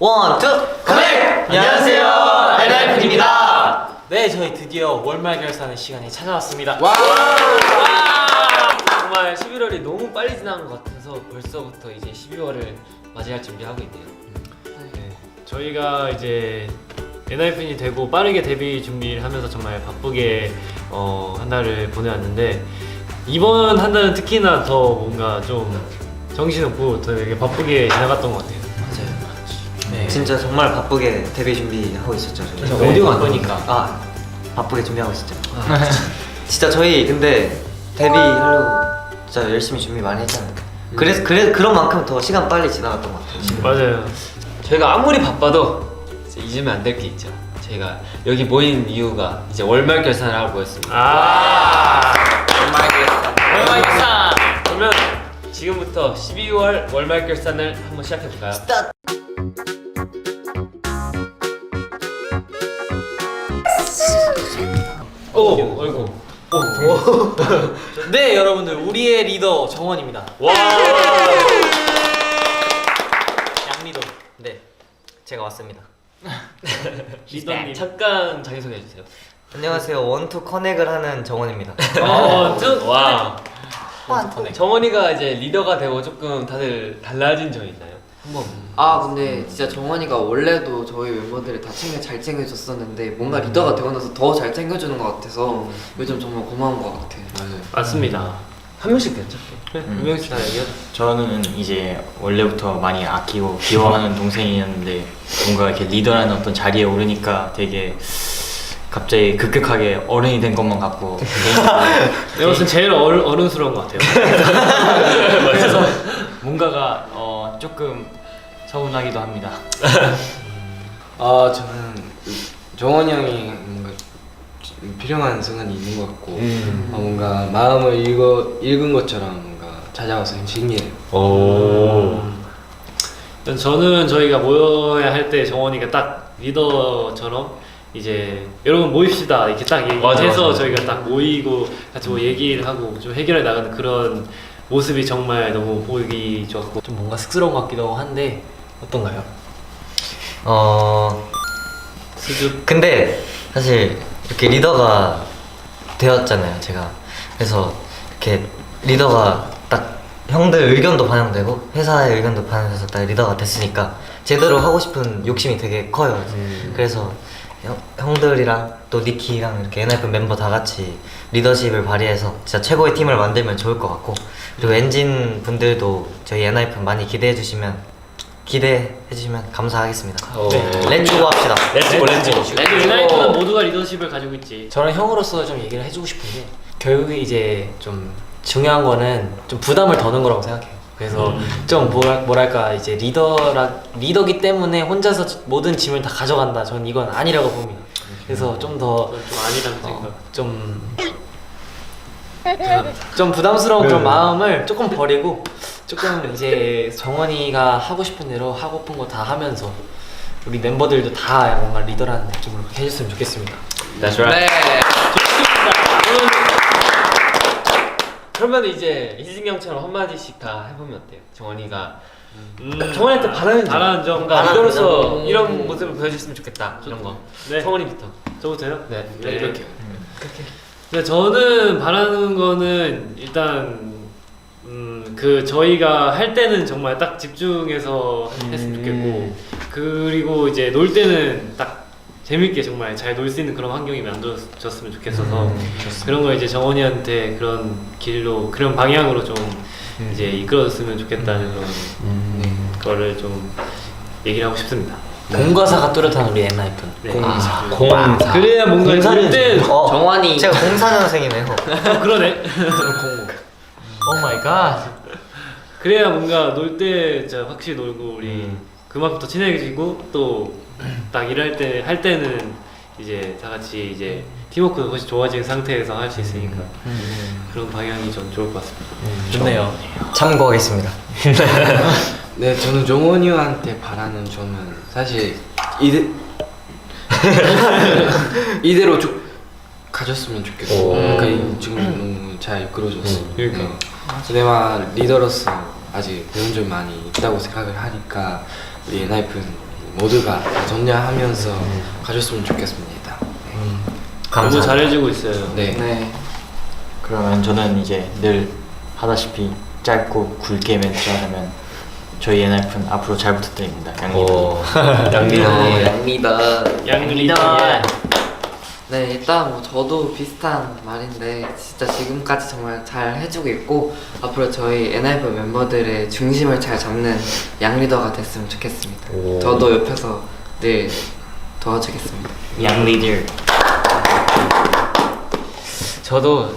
원, 투, 커넥! 안녕하세요, 엔하이픈입니다. 네, 저희 드디어 월말 결산의 시간이 찾아왔습니다. 와! 정말 11월이 너무 빨리 지나간 것 같아서 벌써부터 이제 12월을 맞이할 준비하고 있네요. 네, 저희가 이제 엔하이픈이 되고 빠르게 데뷔 준비를 하면서 정말 바쁘게 한 달을 보내왔는데 이번 한 달은 특히나 더 뭔가 좀 정신없고 되게 바쁘게 지나갔던 것 같아요. 맞아요. 네. 진짜 정말 바쁘게 데뷔 준비하고 있었죠. 저희. 그래서 네, 오디오가 안 바쁘니까. 나오니까. 아, 바쁘게 준비하고 있었죠. 진짜 저희 근데 데뷔하려고 진짜 열심히 준비 많이 했잖아요. 그래서 그런 만큼 더 시간 빨리 지나갔던 것 같아요. 지금. 맞아요. 저희가 아무리 바빠도 이제 잊으면 안 될 게 있죠. 저희가 여기 모인 이유가 이제 월말 결산을 하고 모였습니다. 월말 결산. 월말 결산! 그러면 지금부터 12월 월말 결산을 한번 시작해볼까요? 오, 어이구. 네, 여러분들 우리의 리더 정원입니다. 와. 양리더. 네, 제가 왔습니다. 리더님. 잠깐 자기소개 해주세요. 안녕하세요, 원투 커넥을 하는 정원입니다. 와. 정원이가 이제 리더가 되고 조금 다들 달라진 점이 있나요? 한번. 아 근데 진짜 정원이가 원래도 저희 멤버들을 다 잘 챙겨줬었는데 뭔가 리더가 되고 나서 더 잘 챙겨주는 것 같아서 요즘 정말 고마운 것 같아. 맞습니다. 한 명씩 괜찮게. 한 명씩 다 얘기해. 저는 이제 원래부터 많이 아끼고 귀여워하는 동생이었는데 뭔가 이렇게 리더라는 어떤 자리에 오르니까 되게 갑자기 급격하게 어른이 된 것만 같고 내가 봤을 땐 제일 어른스러운 것 같아요. 그래서 뭔가가 조금 서운하기도 합니다. 저는 정원이 형이 뭔가 필요한 순간이 있는 것 같고 뭔가 마음을 읽은 것처럼 뭔가 찾아와서 신기해요. 오. 저는 저희가 모여야 할 때 정원이가 딱 리더처럼 이제 여러분 모입시다 이렇게 딱 맞아, 얘기해서 맞아. 저희가 딱 모이고 같이 뭐 얘기를 하고 좀 해결해 나가는 그런 모습이 정말 너무 보기 좋았고 좀 뭔가 쑥스러운 것 같기도 한데 어떤가요? 수줍. 근데 사실 이렇게 리더가 되었잖아요, 제가. 그래서 이렇게 리더가 딱 형들 의견도 반영되고 회사의 의견도 반영돼서 딱 리더가 됐으니까 제대로 하고 싶은 욕심이 되게 커요. 그래서 형들이랑 또 니키랑 이렇게 엔하이픈 멤버 다 같이 리더십을 발휘해서 진짜 최고의 팀을 만들면 좋을 것 같고, 그리고 엔진 분들도 저희 엔하이픈 많이 기대해 주시면 감사하겠습니다. 렛츠고 합시다. 렛츠고 렛츠고. 유나이트는 모두가 리더십을 가지고 있지. 저는 형으로서 좀 얘기를 해주고 싶은 게 결국에 이제 좀 중요한 거는 좀 부담을 더는 거라고 생각해요. 그래서 좀 뭐랄까 이제 리더기 때문에 혼자서 모든 짐을 다 가져간다. 저는 이건 아니라고 봅니다. 그래서 좀 더 좀 아니라는 생각. 좀 부담스러운 그런 마음을 조금 버리고 조금 이제 정원이가 하고 싶은 대로 하고픈 거 다 하면서 우리 멤버들도 다 뭔가 리더라는 느낌으로 해줬으면 좋겠습니다. That's right. 그러면 이제 희진이 형처럼 한마디씩 다 해보면 어때요? 정원이가 정원이한테 바라는 점 뭔가 리더로서 이런 모습을 보여줬으면 좋겠다 이런 거. 네. 정원이부터. 저부터요? 네. 이렇게. 근데 저는 바라는 거는 일단 그 저희가 할 때는 정말 딱 집중해서 했으면 좋겠고, 그리고 이제 놀 때는 딱 재밌게 정말 잘 놀 수 있는 그런 환경이 만들어졌으면 좋겠어서 그런 거 이제 정원이한테 그런 길로 그런 방향으로 좀 이제 이끌어줬으면 좋겠다는 그런 거를 좀 얘기를 하고 싶습니다. 공과사가 뚜렷한 우리 엔하이픈. 네. 공사. 그래야 뭔가 놀 때 정원이 제가 04년생이네요. 그러네. 오 마이 갓. 그래야 뭔가 놀 때 진짜 확실히 놀고 우리 그만큼 더 친해지고 또 딱 일할 때 할 때는 이제 다 같이 이제 팀워크가 훨씬 좋아진 상태에서 할 수 있으니까 그런 방향이 좀 좋을 것 같습니다. 좋네요. 참고하겠습니다. 네, 저는 정원이 형한테 바라는 점은 사실 이대로 쭉 가졌으면 좋겠고, 그러니까 지금 너무 잘 이끌어줬어. 그러니까. 내가 리더로서 아직 배운 점 많이 있다고 생각을 하니까 우리 엔하이픈 모두가 다 점령하면서 가졌으면 좋겠습니다. 너무 감사합니다. 잘해주고 있어요. 네. 네. 그러면 저는 이제 늘 하다시피 짧고 굵게 멘트 하자면 저희 엔하이픈 앞으로 잘 부탁드립니다. 양님. 양리더. 양리더. 양리더. 네, 일단 뭐 저도 비슷한 말인데 진짜 지금까지 정말 잘 해주고 있고 앞으로 저희 엔하이픈 멤버들의 중심을 잘 잡는 양리더가 됐으면 좋겠습니다. 저도 옆에서 늘 도와주겠습니다. 양리더.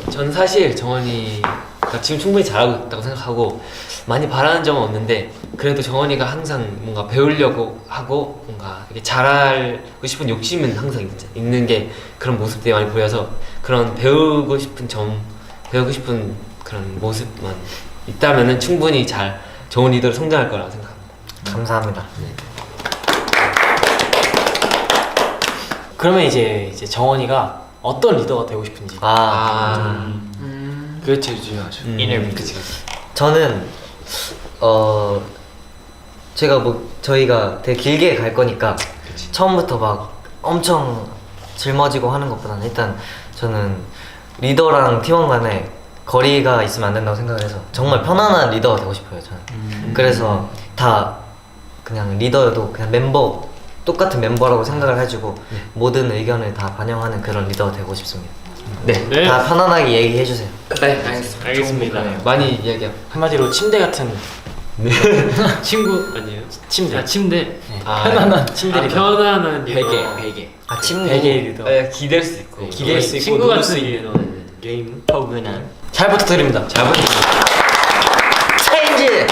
전 사실 정원이가 지금 충분히 잘하고 있다고 생각하고 많이 바라는 점은 없는데 그래도 정원이가 항상 뭔가 배우려고 하고 뭔가 이렇게 잘하고 싶은 욕심은 항상 있는 게 그런 모습들이 많이 보여서 그런 배우고 싶은 그런 모습만 있다면은 충분히 잘 좋은 리더로 성장할 거라고 생각합니다. 감사합니다. 그러면 이제 정원이가 어떤 리더가 되고 싶은지. 그게 제일 중요하죠. 인터뷰. 저는 제가 뭐 저희가 되게 길게 갈 거니까 처음부터 막 엄청 짊어지고 하는 것보다는 일단 저는 리더랑 팀원 간에 거리가 있으면 안 된다고 생각을 해서 정말 편안한 리더가 되고 싶어요. 저는. 그래서 다 그냥 리더여도 그냥 똑같은 멤버라고 생각을 해주고 모든 의견을 다 반영하는 그런 리더가 되고 싶습니다. 네, 네. 다 편안하게 얘기해 주세요. 네, 알겠습니다. 알겠습니다. 많이 이야기하고 한마디로 침대 같은 친구 아니에요? 침대. 아 침대. 편안한 침대 아, 리더. 편안한 리더. 베개. 아, 침대. 베개 리더. 기댈 수 있고. 기댈 수 있고 친구 놀 같은 수 있는. 리더. 게임. 포근한. 잘 부탁드립니다. 잘 부탁드립니다. 체인지.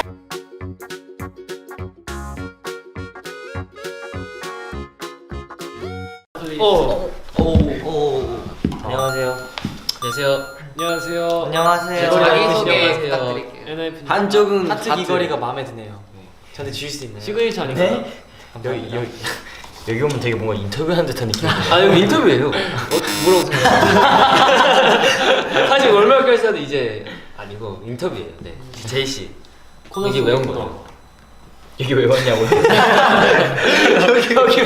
안녕하세요. 안녕하세요. 안녕하세요. 안녕하세요. 자기소개 안녕하세요. 부탁드릴게요. NIP 한쪽은 하트 귀걸이가 마음에 드네요. 저한테 주실 수 있나요? 시그니처 아닌가? 네? 여기 오면 되게 뭔가 인터뷰하는 듯한 느낌이 아 여기 인터뷰예요. 뭐라고 생각해요? 사실 월말 결사도 이제 아니고 인터뷰예요. 네. 제이 씨. 여기 왜 온 거예요? 여기 왜 왔냐고요?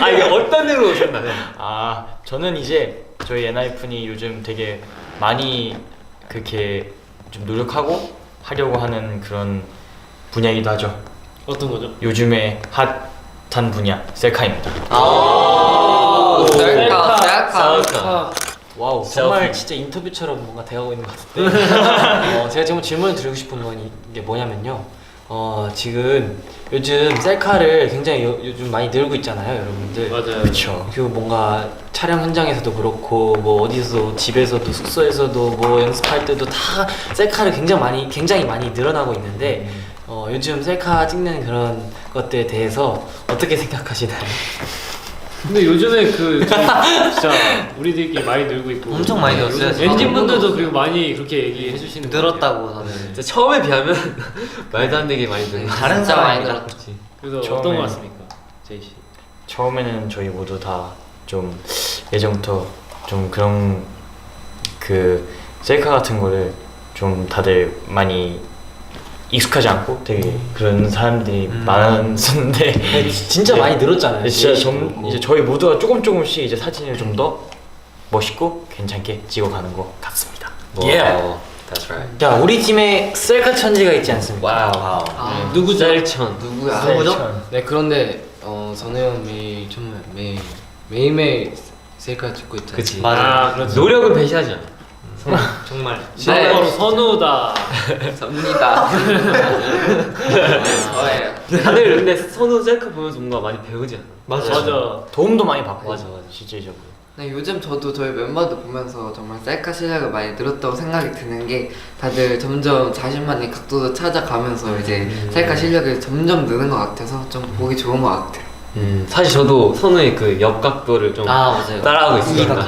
아 이게 어떤 일로 오셨나요? 아 저는 이제 저희 엔하이픈이 요즘 되게 많이 그렇게 좀 노력하고 하려고 하는 그런 분야이기도 하죠. 어떤 거죠? 요즘에 핫한 분야 셀카입니다. 셀카. 와우 정말 진짜 인터뷰처럼 뭔가 대하고 있는 것 같은데 제가 지금 질문을 드리고 싶은 건 이게 뭐냐면요 지금 요즘 셀카를 굉장히 요즘 많이 늘고 있잖아요 여러분들. 맞아요. 그렇죠. 그리고 뭔가 촬영 현장에서도 그렇고 뭐 어디서 집에서도 숙소에서도 뭐 연습할 때도 다 셀카를 굉장히 많이 늘어나고 있는데 요즘 셀카 찍는 그런 것들에 대해서 어떻게 생각하시나요? 근데 요즘에 진짜 우리들끼리 많이 늘고 있고 엄청 많이 늘었어요. 엔진분들도 그리고 많이 그렇게 얘기해 주시는 것 같아요. 늘었다고 저는. 진짜 처음에 비하면 말도 안 되게 많이 늘고 다른 진짜 많이 사람이다. 늘었죠. 그래서 처음에- 어떤 것 같습니까? 제이 씨. 처음에는 저희 모두 다 좀 예전부터 좀 그런 그 셀카 같은 거를 좀 다들 많이 익숙하지 않고 되게 그런 사람들이 많았었는데 진짜 많이 늘었잖아요. 진짜 제이씨도 좀 그렇고. 이제 저희 모두가 조금씩 이제 사진을 좀 더 멋있고 괜찮게 찍어가는 것 같습니다. That's right. 자 우리 팀에 셀카 천지가 있지 않습니까? 와우. 아, 누구죠? 셀천. 누구야? 누구죠? 네 그런데 선우 형 매일매일 셀카 찍고 있잖아요. 그치. 아, 그렇죠. 노력을 배신하지 않아. 정말. 바로 선우다. 접니다. 저예요. 다들 근데 선우 셀카 보면서 뭔가 많이 배우지 않아? 맞아. 도움도 많이 받고 맞아. 실질적으로. 네, 요즘 저도 저희 멤버들 보면서 정말 셀카 실력을 많이 늘었다고 생각이 드는 게 다들 점점 자신만의 각도도 찾아가면서 이제 셀카 실력이 점점 느는 것 같아서 좀 보기 좋은 것 같아요. 사실 저도 선우의 그 옆각도를 좀 맞아요. 따라하고 있으니까.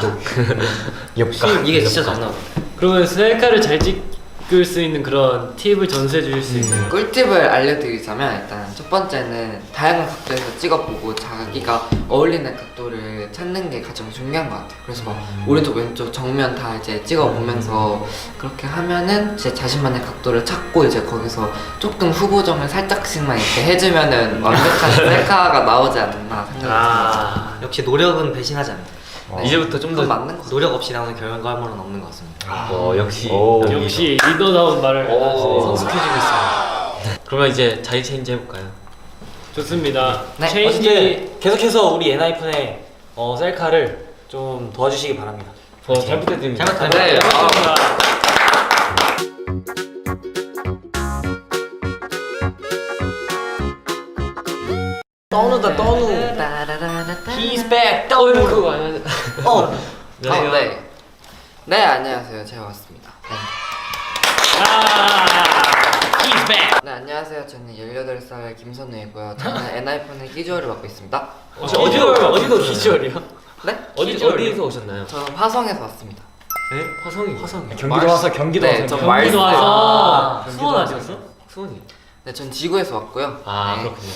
옆각. 이게 진짜 잘 나와. 그러면 셀카를 잘 찍을 수 있는 그런 팁을 전수해 주실 수 있나요? 꿀팁을 알려드리자면 일단 첫 번째는 다양한 각도에서 찍어보고 자기가 어울리는 각도를 찾는 게 가장 중요한 것 같아요. 그래서 막 오른쪽 왼쪽 정면 다 이제 찍어보면서 그렇게 하면은 제 자신만의 각도를 찾고 이제 거기서 조금 후보정을 살짝씩만 이렇게 해주면은 완벽한 셀카가 나오지 않나 생각이 듭니다. 역시 노력은 배신하지 않는다. 이제부터 좀 그건 더 맞는 것 같아요. 노력 없이 나오는 결과물은 없는 것 같습니다. 역시 역시 리더다운 말을 하시네. 성숙해지고 있어요. 그러면 이제 자리 체인지 해볼까요? 좋습니다. 네. 체인지 어쨌든 계속해서 우리 엔하이픈의 셀카를 좀 도와주시기 바랍니다. 잘 부탁드립니다. 잘 부탁드려요. 네. 감사합니다. 떠누다 떠누. He's back. 떠누. 그거 아니야? 네. 네, 안녕하세요. 제가 왔습니다. 네. He's back. 네, 안녕하세요. 저는 18살 김선우이고요. 저는 엔하이픈의 끼주어를 맡고 있습니다. 어디도 기주얼이요? 네? 어디서 오셨나요? 저는 화성에서 왔습니다. 화성. 경기도 와서 경기도 네, 와서 저 말스. 경기도 와서 경기도 수원 와서. 아니었어? 수원이. 네, 전 지구에서 왔고요. 아 네. 그렇군요.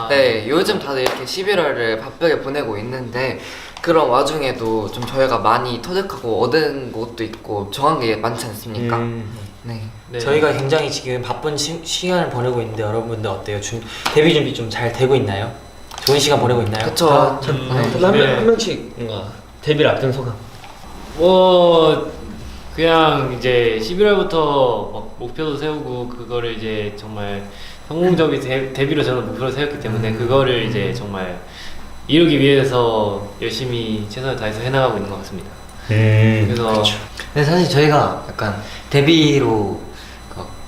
네, 요즘 다들 이렇게 11월을 바쁘게 보내고 있는데 그런 와중에도 좀 저희가 많이 터득하고 얻은 것도 있고 정한 게 많지 않습니까? 네. 네. 저희가 굉장히 지금 바쁜 시간을 보내고 있는데 여러분들 어때요? 데뷔 준비 좀 잘 되고 있나요? 좋은 시간 보내고 있나요? 그쵸. 네. 한 명씩 뭔가 데뷔를 앞둔 소감. 뭐 그냥 이제 11월부터 막 목표도 세우고 그거를 이제 정말 성공적인 데뷔로 저는 목표를 세웠기 때문에 그거를 이제 정말 이루기 위해서 열심히 최선을 다해서 해나가고 있는 것 같습니다. 그래서 근데 사실 저희가 약간 데뷔로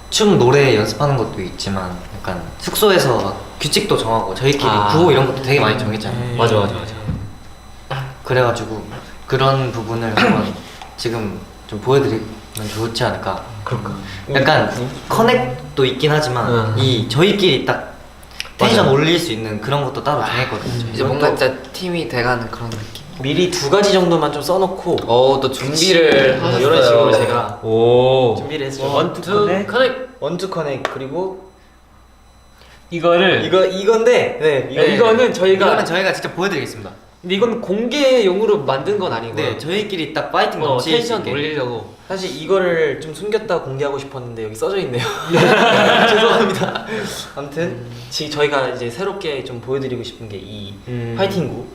춤 노래 연습하는 것도 있지만 약간 숙소에서 막 규칙도 정하고 저희끼리 구호 이런 것도 되게 많이 정했잖아요. 맞아. 그래가지고 그런 부분을 한번 지금 좀 보여드리면 좋지 않을까. 그럴까? 약간 커넥도 있긴 하지만 이 저희끼리 딱 텐션 올릴 수 있는 그런 것도 따로 정했거든요. 이제 뭔가 진짜 팀이 돼가는 그런 느낌. 미리 2가지 정도만 좀 써놓고 또 준비를 뭐 이런 식으로 제가 오. 준비를 했어요. 원투 커넥 원투 커넥 그리고 이거를 이건데 네. 이거는 저희가 이거는 저희가 직접 보여드리겠습니다. 근데 이건 공개용으로 만든 건 아니고요. 네, 저희끼리 딱 파이팅 넘칠 수 텐션 있게. 올리려고. 사실 이거를 좀 숨겼다 공개하고 싶었는데 여기 써져 있네요. 죄송합니다. 아무튼 지금 저희가 이제 새롭게 좀 보여드리고 싶은 게 이 화이팅구.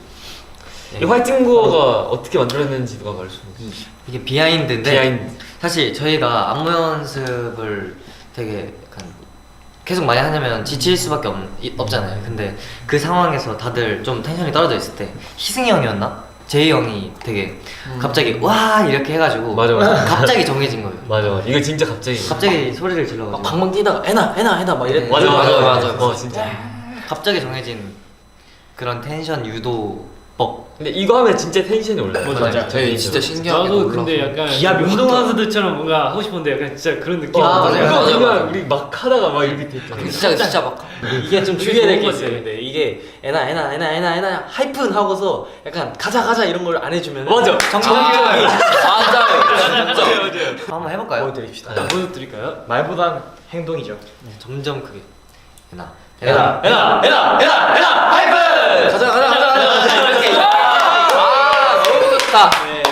이 화이팅 구호가 어떻게 만들어졌는지 누가 말해줘. 이게 비하인드인데 비하인드. 사실 저희가 안무 연습을 되게 약간 계속 많이 하냐면 지칠 수밖에 없잖아요. 근데 그 상황에서 다들 좀 텐션이 떨어져 있을 때 희승이 형이었나? 제이 형이 되게 갑자기 와 이렇게 해가지고 맞아. 갑자기 정해진 거예요. 맞아. 이거 진짜 갑자기. 소리를 질러가지고 막 방방 뛰다가 에나 막 이랬. 맞아. 진짜. 갑자기 정해진 그런 텐션 유도법. 근데 이거 하면 진짜 텐션이 올라요. 맞아. 저희 진짜 신기하게 나도 놀라서. 근데 약간 기압이 운동 선수들처럼 뭔가 하고 싶은데 약간 진짜 그런 느낌. 맞아요. 이거 맞아. 그냥 우리 막 하다가 막 이렇게 됐잖아. 진짜 막 이게 좀 그게 주의해야 될 게 좋은 있어요. 거지. 근데 이게 에나 하이픈 하고서 약간 가자 이런 걸 안 해주면 맞아. 정상적인 맞아요. 한번 해볼까요? 보여드립시다. 보여드릴까요? 말보단 행동이죠. 네, 점점 그게 에나 에나 가자 이렇게. 너무 좋다. 네,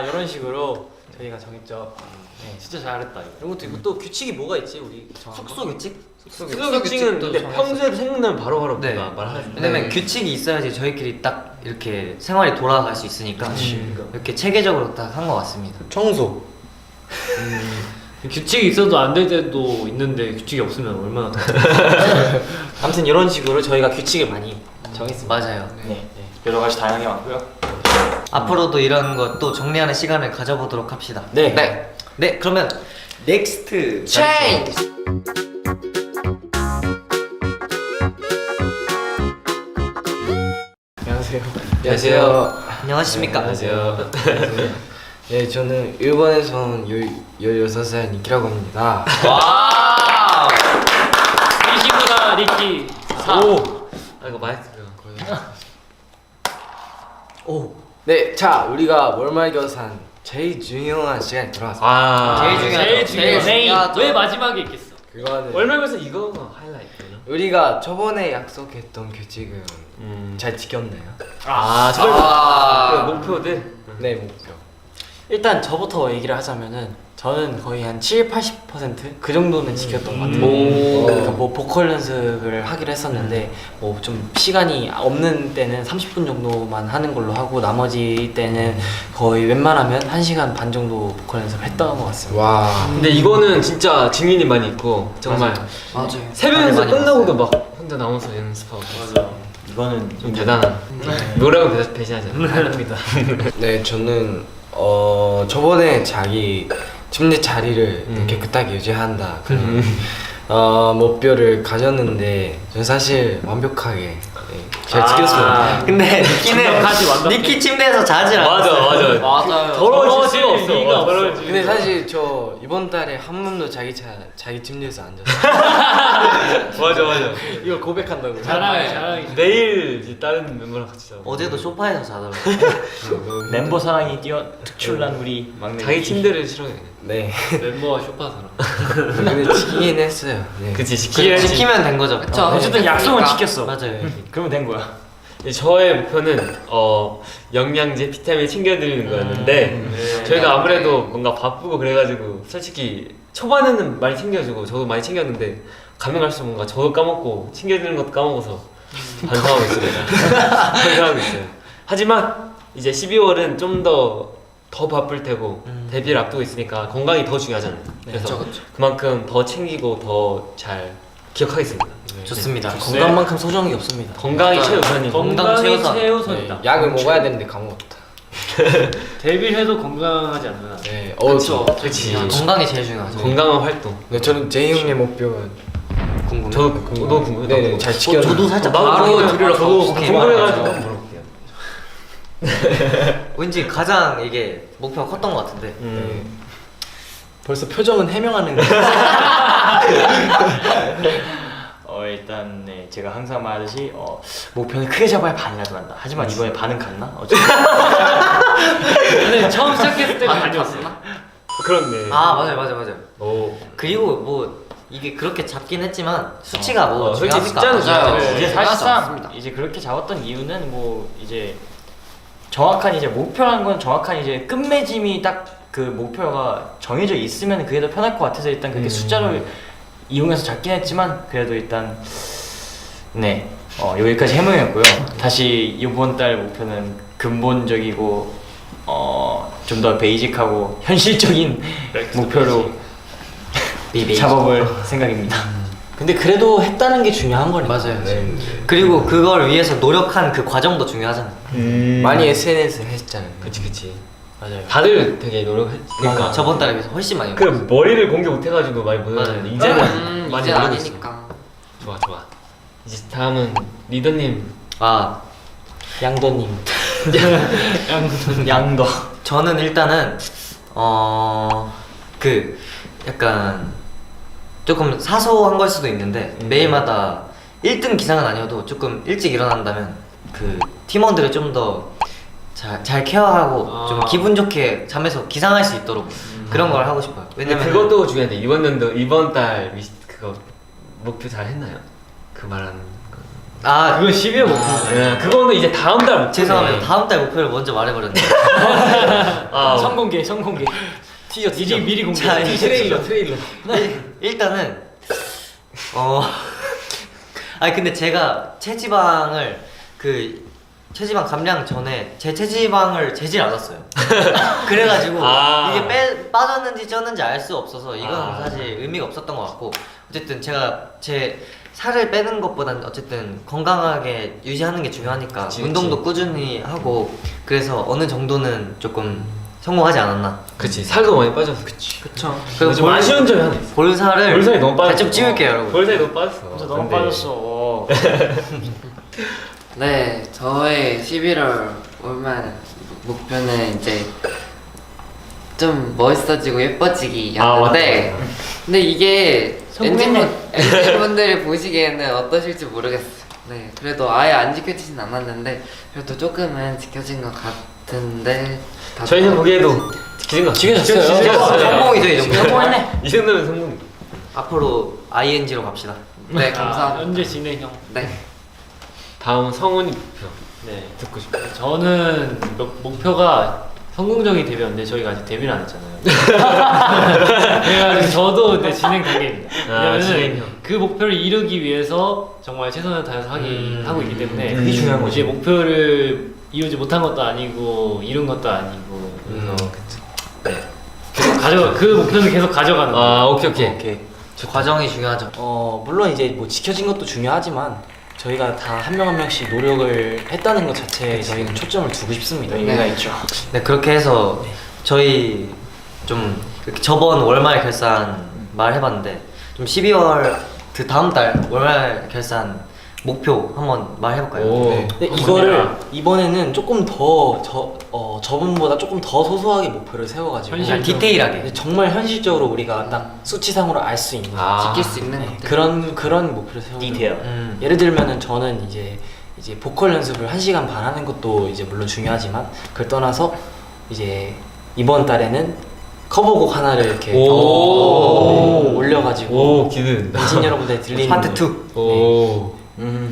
이런 식으로 저희가 정했죠. 네. 진짜 잘했다 이거. 이런 것도 있고 또 규칙이 뭐가 있지 우리 숙소 규칙? 숙소 규칙은 근데 평소에도 생각나면 바로바로 네. 말하죠. 왜냐면 규칙이 있어야지 저희끼리 딱 이렇게 생활이 돌아갈 수 있으니까 이렇게 체계적으로 딱 한 것 같습니다. 청소. 규칙이 있어도 안 될 때도 있는데 규칙이 없으면 얼마나 더. 아무튼 이런 식으로 저희가 규칙을 많이 정했습니다. 맞아요. 네. 여러 가지 다양하게 많고요. 앞으로도 이런 것도 정리하는 시간을 가져보도록 합시다. 네. 네, 그러면 넥스트 체인지. 안녕하세요. 안녕하십니까? 안녕하세요. 네, 저는 일본에서 온 16살 니키라고 합니다. 리시보다 리키 4. 이거 마이크가 거의. 네, 자, 우리가 월말 결산 제일 중요한 시간이 돌아왔습니다. 제일 중요하죠. 제일 중요해. 중요하죠. 왜 마지막에 있겠어? 그거는 월말에서 이거가 하이라이트나? 우리가 저번에 약속했던 규칙은 잘 지켰나요? 그 목표들. 네 목표. 일단 저부터 얘기를 하자면은 저는 거의 한 70-80%그 정도는 지켰던 것 같아요. 그러니까 뭐 보컬 연습을 하기로 했었는데 뭐 좀 시간이 없는 때는 30분 정도만 하는 걸로 하고 나머지 때는 거의 웬만하면 1시간 반 정도 보컬 연습을 했던 것 같습니다. 와. 근데 이거는 진짜 증인이 많이 있고 정말 맞아요. 새벽 많이 연습 많이 끝나고도 막 혼자 나와서 연습하고. 맞아. 이거는 좀 대단한. 노력은 배신하지 않습니다. 네 저는 저번에 자기 침대 자리를 깨끗하게 유지한다 그런 목표를 가졌는데 저는 사실 완벽하게 잘 지켰어요. 근데 완벽하지, 완벽해. 니키 침대에서 자질 않아. 맞아요. 맞아요. 더러워질 수가 없어. 리가 더러워질 근데 사실 저 이번 달에 한 번도 자기 침대에서 안 잤어요. 맞아. 이걸 고백한다고. 자랑해. 내일 이제 다른 멤버랑 같이 자. 어제도 소파에서 자더라고. 멤버 사랑이 뛰어 특출난 우리 막내. 자기 침대를 싫어해. 네. 멤버가 쇼파처럼. 근데 지키긴 했어요. 네. 그치 지키야지. 지키면 된 거죠. 그쵸. 어쨌든 약속은 지켰어. 맞아요. 그러면 된 거야. 저의 목표는 영양제, 비타민 챙겨드리는 거였는데 저희가 아무래도 뭔가 바쁘고 그래가지고 솔직히 초반에는 많이 챙겨주고 저도 많이 챙겼는데 가면 갈수록 뭔가 저도 까먹고 챙겨드리는 것도 까먹어서 반성하고 있습니다. 반성하고 있어요. 하지만 이제 12월은 좀 더 바쁠 테고 데뷔를 앞두고 있으니까 건강이 더 중요하잖아요. 그래서 그만큼 더 챙기고 더 잘 기억하겠습니다. 좋습니다. 건강만큼 소중한 게 없습니다. 건강이 최우선이고 건강 최우선. 약을 먹어야 되는데 까먹었다. 데뷔를 해도 건강하지 않나. 네. 그치. 건강이 제일 중요하죠. 건강한 활동. 네, 저는 제이 형의 목표는 궁금해요. 너도 궁금해? 네, 잘 지켰나? 저도 살짝 나도 바로 들으러 저도 오케이. 궁금해가지고 한번 물어볼게요. 왠지 가장 이게 목표가 컸던 것 같은데. 벌써 표정은 해명하는 거. 일단 네 제가 항상 말하듯이 목표는 크게 잡아야 반이라도 간다. 하지만 이번에 반은 갔나? 어쨌든 근데 처음 시작했을 때는 아니었어. 그렇네. 아 맞아요. 오. 그리고 뭐 이게 그렇게 잡긴 했지만 수치가 뭐 솔직히 중요합니까? 숫자는 맞아요. 중요해. 이제 중요하지 사실상 않습니다. 이제 그렇게 잡았던 이유는 뭐 이제 정확한 이제 목표라는 건 정확한 이제 끝맺음이 딱 그 목표가 정해져 있으면 그게 더 편할 것 같아서 일단 그렇게 숫자를 이용해서 잡긴 했지만 그래도 일단 네 여기까지 해명했고요. 다시 이번 달 목표는 근본적이고 좀 더 베이직하고 현실적인 목표로 잡아볼 생각입니다. 근데 그래도 했다는 게 중요한 거니까. 맞아요. 그리고 그걸 위해서 노력한 그 과정도 중요하잖아요. 많이 SNS 했잖아요. 그치. 맞아요. 다들 되게 노력했으니까. 그러니까 저번 달에 비해서 훨씬 많이. 그 머리를 공개 못해가지고 많이 못했는데 맞아요. 이제는 많이 이제 늘고 아니니까. 있어. 좋아. 이제 다음은 리더님. 아 양도님. 양도. 저는 일단은 그 약간 조금 사소한 걸 수도 있는데 매일마다 1등 기상은 아니어도 조금 일찍 일어난다면 그 팀원들을 좀 더 잘 케어하고 좀 기분 좋게 잠에서 기상할 수 있도록 그런 걸 하고 싶어요. 왜냐면 그것도 중요한데 이번 달 그거 목표 잘 했나요? 그 말하는 거. 아 그건 12월 목표. 그거는 이제 다음 달 목표. 죄송합니다. 다음 달 목표를 먼저 말해버렸네요. 성공개. 티저. 미리 공개. 자, 이제 트레일러. 일단은 아니 근데 제가 체지방을 체지방 감량 전에 제 체지방을 재질 않았어요. 그래가지고 이게 빠졌는지 쪘는지 알 수 없어서 이건 사실 의미가 없었던 것 같고 어쨌든 제가 제 살을 빼는 것보단 어쨌든 건강하게 유지하는 게 중요하니까 운동도 꾸준히 하고 그래서 어느 정도는 조금 성공하지 않았나. 그치. 살도 많이 빠졌어. 그쵸. 그리고 좀 아쉬운 점이 하나 있어. 볼살을 너무 빠졌어. 좀 찍을게요 여러분. 볼살이 너무 빠졌어. 진짜 너무 근데 빠졌어. 네, 저의 11월 올말 목표는 이제 좀 멋있어지고 예뻐지기였는데 근데 이게 엔진분들이 보시기에는 어떠실지 모르겠어요. 네, 그래도 아예 안 지켜지진 않았는데 그래도 조금은 지켜진 것 같은데 저희는 보기에도 지켜졌어요. 성공이죠 이 정도. 성공했네. 이 정도면 성공. 앞으로 ING로 갑시다. 네, 감사합니다. 현재 진행형. 네. 다음은 성훈이 목표. 네, 듣고 싶어요. 저는 목표가 성공적인 데뷔였는데 저희가 아직 데뷔를 안 했잖아요. 그래가지고 저도 근데 진행 단계입니다. 왜냐면은 진행형. 그 목표를 이루기 위해서 정말 최선을 다해서 하고 있기 때문에 그게 중요한 거지. 이제 목표를 이루지 못한 것도 아니고 이룬 것도 아니고 그래서 계속 그 목표는 계속 가져가는 거예요. 아 오케이. 저 과정이 중요하죠. 물론 이제 뭐 지켜진 것도 중요하지만 저희가 다 한 명 한 명씩 노력을 했다는 것 자체에 저희는 초점을 두고 싶습니다. 의미가 있죠. 네, 그렇게 해서 저희 좀 이렇게 저번 월말 결산 말해봤는데 좀 12월 그 다음 달 월말 결산 목표 한번 말해볼까요? 오. 네. 근데 이거를 이번에는 조금 더 저번보다 조금 더 소소하게 목표를 세워가지고 현실적으로. 디테일하게. 정말 현실적으로 우리가 딱 수치상으로 알 수 있는 지킬 수 있는 네, 것들. 그런 목표를 세우고 디테일. 예를 들면은 저는 이제 보컬 연습을 1시간 반 하는 것도 이제 물론 중요하지만 그걸 떠나서 이제 이번 달에는 커버곡 하나를 이렇게 올려가지고 기대된다. 엔진 여러분들 들리는 파트 2. 오.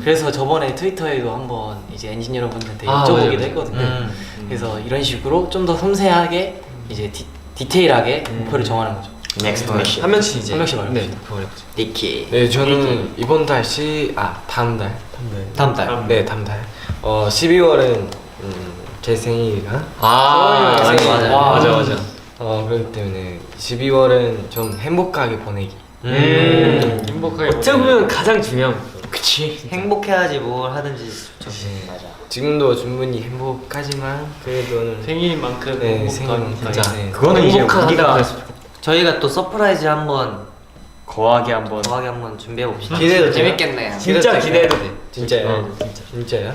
그래서 저번에 트위터에도 한번 이제 엔진 여러분들한테 아, 여쭤보기도 맞아요. 했거든요. 그래서 이런 식으로 좀 더 섬세하게 이제 디테일하게 목표를 정하는 거죠. 넥스트 미션. 한 명씩 이제. 한 명씩 말해보죠. 네, 목표 말해보죠. 니키. 네, 저는 이번 달 다음 달. 다음 달. 네, 다음 달. 12월은 제 생일이가 아, 맞아. 그렇기 때문에 12월은 좀 행복하게 보내기. 행복하게 어떻게 보면 가장 중요한 목표. 그치. 행복해야지 뭘 하든지 좋죠. 맞아. 지금도 충분히 행복하지만 그래도 생일인 만큼 네, 행복한 생일은 진짜. 네. 그거는 이제 행복한 우리가 저희가 또 서프라이즈 한번 거하게 한번. 더하게 한번 준비해 봅시다. 기대도 돼요? 재밌겠네요. 진짜 기대해도 돼. 진짜요? 진짜. 진짜요?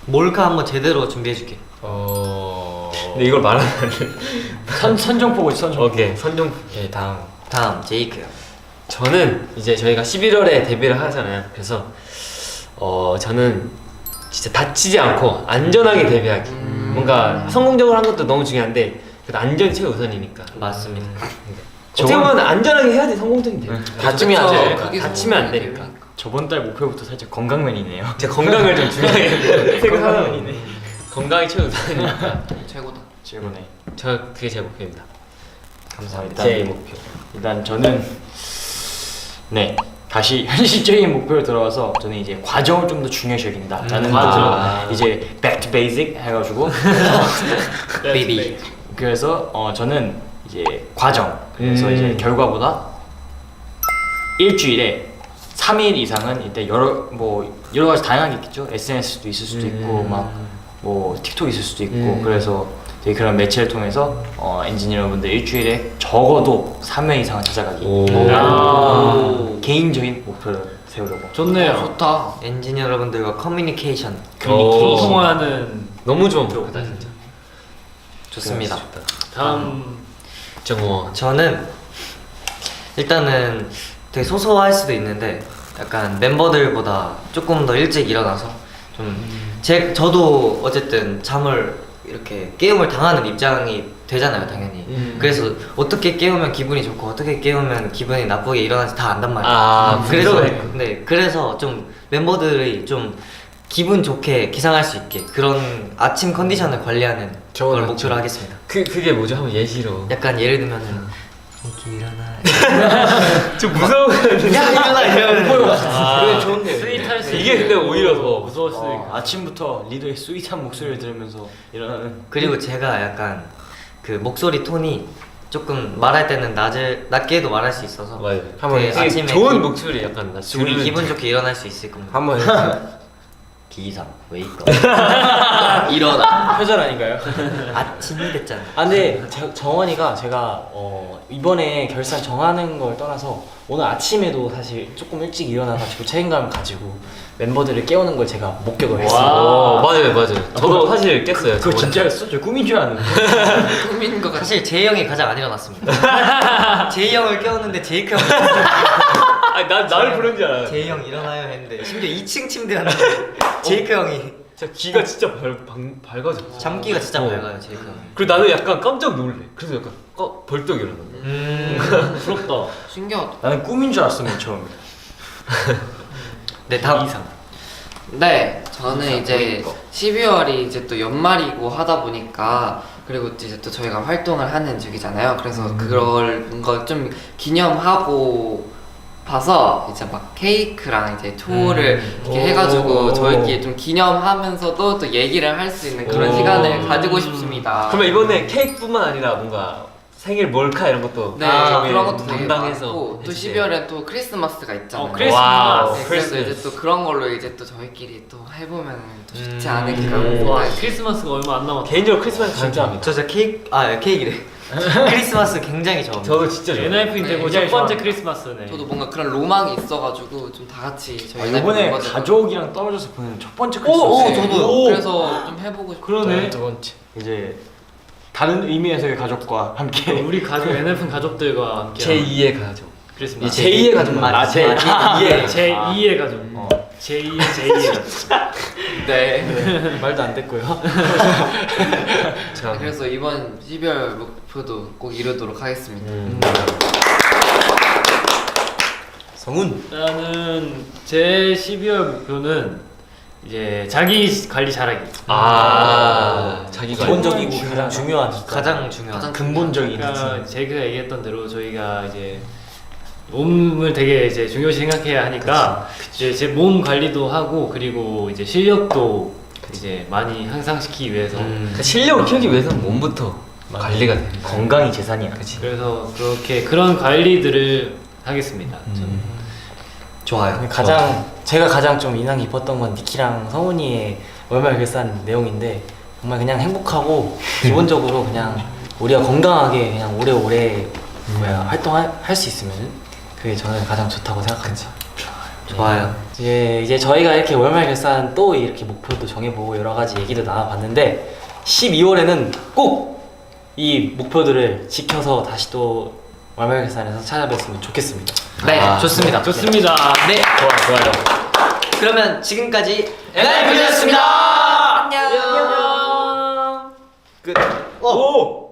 몰카 한번 제대로 준비해줄게. 근데 이걸 말하면 안 돼. 선정포고 선정. 오케이. 선정포. 네, 다음 제이크요. 저는 이제 저희가 11월에 데뷔를 하잖아요. 그래서 저는 진짜 다치지 않고 안전하게 데뷔하기. 뭔가 성공적으로 한 것도 너무 중요한데 그래도 안전이 최우선이니까. 맞습니다. 어떻게 보면 안전하게 해야지 성공적인 데뷔. 다치면 안 돼. 그게 다치면 안 성공이에요. 되니까. 저번 달 목표부터 살짝 건강면이네요. 제 건강을 좀 중요하게 생각하면이네. 건강이 최우선이니까. 최고다. 최고네. 저 그게 제 목표입니다. 감사합니다. 제 목표. 일단 저는 다시 현실적인 목표로 들어와서 저는 이제 과정을 좀 더 중요시 여긴다라는 거죠. 이제 back to basic 해가지고 베이비. 그래서 저는 이제 과정 그래서 이제 결과보다 일주일에 3일 이상은 이때 여러 가지 다양한 게 있겠죠. SNS도 있을 수도 있고 막 뭐 틱톡 있을 수도 있고 그래서 되게 그런 매체를 통해서 엔지니어 여러분들 일주일에 적어도 3회 이상은 찾아가기. 개인적인 목표를 세우려고. 좋네요. 좋다. 엔지니어 여러분들과 커뮤니케이션 소통하는 너무 좋은 목표다 진짜. 좋습니다. 다음 정호. 저는 일단은 되게 소소할 수도 있는데 약간 멤버들보다 조금 더 일찍 일어나서 저도 어쨌든 잠을 이렇게 깨움을 당하는 입장이 되잖아요, 당연히. 그래서 어떻게 깨우면 기분이 좋고 어떻게 깨우면 기분이 나쁘게 일어나는지 다 안단 말이에요. 그래서 좀 멤버들이 좀 기분 좋게 기상할 수 있게 그런 아침 컨디션을 관리하는 걸 목표로 하겠습니다. 그게 뭐죠? 한번 예시로. 약간 예를 들면은 이렇게 일어나. 좀 무서워요. 야 일어나 이러면. 그래 좋은데. 스윗할 수 이게 근데 오히려 더 무서울 수도 있고. 아침부터 리더의 스윗한 목소리를 들으면서 일어나는. 그리고 제가 약간 그 목소리 톤이 조금 말할 때는 낮게도 말할 수 있어서 맞아요. 한번 되게 되게 아침에 좋은 목소리 약간 나 우리 기분 좋게 일어날 수 있을 겁니다. 한번 해주세요. 기상 웨이크 일어나. 표절 아닌가요? 아침이 됐잖아. 근데 정원이가 제가 이번에 결산 정하는 걸 떠나서 오늘 아침에도 사실 조금 일찍 일어나가지고 책임감을 가지고 멤버들을 깨우는 걸 제가 목격을 했어요. 맞아요. 저도 사실 깼어요. 그거 진짜였어? 저 꿈인 줄 알았는데. 꿈인 것 같아. 사실 제이 형이 가장 안 일어났습니다. 제이 형을 깨웠는데 제이크 형 나를 부른 줄 알아요. 제이 형 일어나요 했는데 심지어 2층 침대였는데 제이크 형이 진짜 귀가 진짜 밝아졌어. 잠기가 진짜 밝아요 제이크 형. 그리고 나는 약간 깜짝 놀래. 그래서 약간 벌떡 일어나. 부럽다. 신기하다. 나는 꿈인 줄 알았어 맨 처음에. 네 다음 네, 저는 이제 12월이 이제 또 연말이고 하다 보니까 그리고 이제 또 저희가 활동을 하는 주기잖아요. 그래서 그걸 뭔가 좀 기념하고 봐서 이제 막 케이크랑 이제 초를 이렇게 해가지고 저희끼리 좀 기념하면서도 또 얘기를 할 수 있는 그런 시간을 가지고 싶습니다. 그러면 이번에 케이크뿐만 아니라 뭔가 생일 몰카 이런 것도 네, 저희 그런 것도 되게 담당해서 많고 또 해주세요. 12월엔 또 크리스마스가 있잖아요. 크리스마스. 네, 그래서 이제 또 그런 걸로 이제 또 저희끼리 또 해보면 또 좋지 않을까. 와 생각이 크리스마스가 얼마 안 남았다. 개인적으로 크리스마스 진짜 합니다. 저 진짜 케이크래. 크리스마스 굉장히 좋아합니다. 저도 진짜 좋아해요. 엔하이픈 되고 첫 굉장히 번째 좋아합니다. 크리스마스네. 저도 뭔가 그런 로망이 있어가지고 좀 다 같이 저희 이번에 멤버들과- 가족이랑 떨어져서 보는 첫 번째 오, 크리스마스. 저도 그래서 좀 해보고 싶어요. 그러네. 두 번째 이제 다른 의미에서의 가족과 함께 우리 가족 엔하이픈 가족들과 함께 제2의 가족. 크리스마스. 제2의 가족. 제 2의 가족. 제2의 가족. 네. 말도 안 됐고요. 그래서 이번 12월 목표도 꼭 이루도록 하겠습니다. 성훈. 나는 제 12월 목표는 이제 자기 관리 잘하기. 자기가 기본적이고 가장 중요한 가장 중요한. 가장 근본적인 그러니까 제가 얘기했던 대로 저희가 이제 몸을 되게 이제 중요시 생각해야 하니까 이제 제 몸 관리도 하고 그리고 이제 실력도 이제 많이 향상시키기 위해서 그러니까 실력을 키우기 위해서는 몸부터 관리가 돼. 건강이 재산이야. 그래서 그렇게 그런 관리들을 하겠습니다. 저는. 좋아요. 제가 가장 좀 인상 깊었던 건 니키랑 성훈이의 월말 결산 내용인데 정말 그냥 행복하고 기본적으로 그냥 우리가 건강하게 그냥 오래오래 활동할 수 있으면 그게 저는 가장 좋다고 생각합니다. 좋아요. 이제 저희가 이렇게 월말 결산 또 이렇게 목표도 정해보고 여러 가지 얘기도 나눠봤는데 12월에는 꼭 이 목표들을 지켜서 다시 또 월말 결산에서 찾아뵀으면 좋겠습니다. 네, 좋습니다. 좋습니다. 네, 좋아요. 그러면 지금까지 엔하이픈이었습니다. 안녕. 끝. 오.